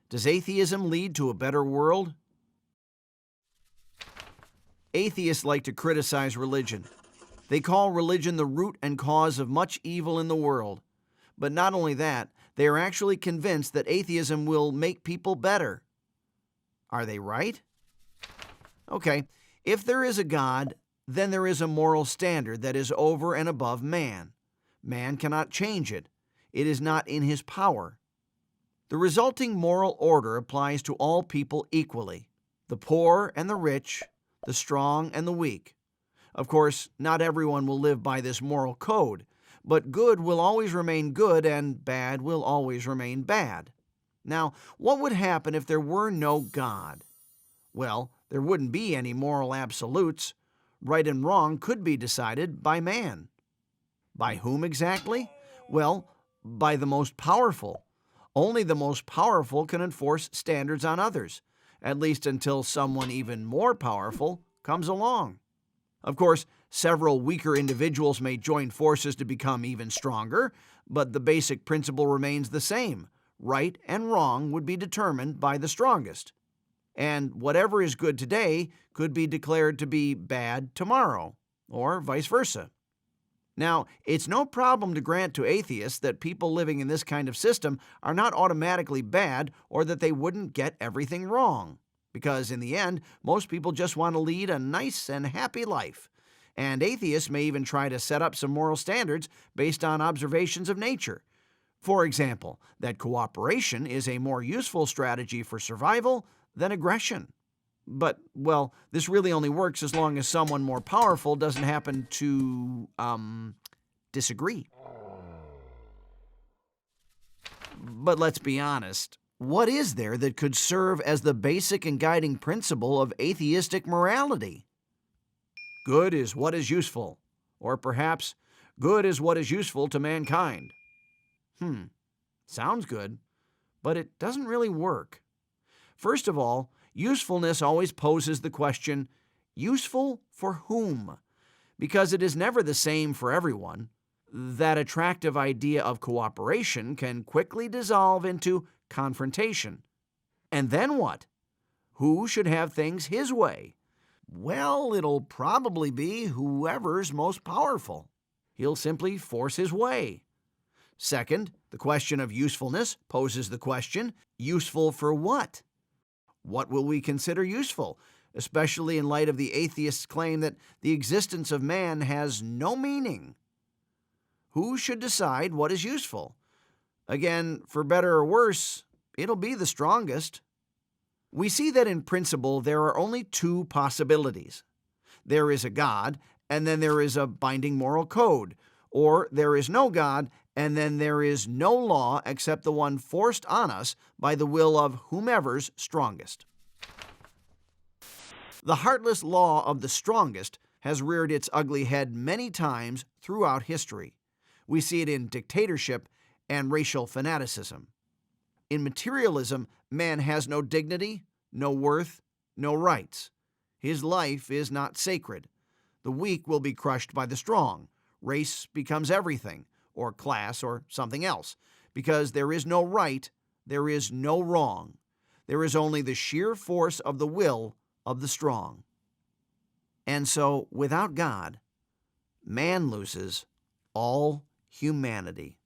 Does atheism lead to a better world? Atheists like to criticize religion. They call religion the root and cause of much evil in the world. But not only that, they are actually convinced that atheism will make people better. Are they right? Okay, if there is a God, then there is a moral standard that is over and above man. Man cannot change it. It is not in his power. The resulting moral order applies to all people equally, the poor and the rich, the strong and the weak. Of course, not everyone will live by this moral code, but good will always remain good and bad will always remain bad. Now, what would happen if there were no God? Well, there wouldn't be any moral absolutes. Right and wrong could be decided by man. By whom exactly? Well, by the most powerful. Only the most powerful can enforce standards on others, at least until someone even more powerful comes along. Of course, several weaker individuals may join forces to become even stronger, but the basic principle remains the same. Right and wrong would be determined by the strongest. And whatever is good today could be declared to be bad tomorrow, or vice versa. Now, it's no problem to grant to atheists that people living in this kind of system are not automatically bad or that they wouldn't get everything wrong, because in the end, most people just want to lead a nice and happy life. And atheists may even try to set up some moral standards based on observations of nature. For example, that cooperation is a more useful strategy for survival than aggression. But, well, this really only works as long as someone more powerful doesn't happen to, disagree. But let's be honest. What is there that could serve as the basic and guiding principle of atheistic morality? Good is what is useful. Or perhaps, good is what is useful to mankind. Sounds good, but it doesn't really work. First of all, usefulness always poses the question, useful for whom? Because it is never the same for everyone. That attractive idea of cooperation can quickly dissolve into confrontation. And then what? Who should have things his way? Well, it'll probably be whoever's most powerful. He'll simply force his way. Second, the question of usefulness poses the question, useful for what? What will we consider useful, especially in light of the atheist's claim that the existence of man has no meaning? Who should decide what is useful? Again, for better or worse, it'll be the strongest. We see that in principle there are only two possibilities. There is a God, and then there is a binding moral code, or there is no God, and then there is no law except the one forced on us by the will of whomever's strongest. The heartless law of the strongest has reared its ugly head many times throughout history. We see it in dictatorship and racial fanaticism. In materialism, man has no dignity, no worth, no rights. His life is not sacred. The weak will be crushed by the strong. Race becomes everything, or class, or something else. Because there is no right, there is no wrong. There is only the sheer force of the will of the strong. And so, without God, man loses all humanity.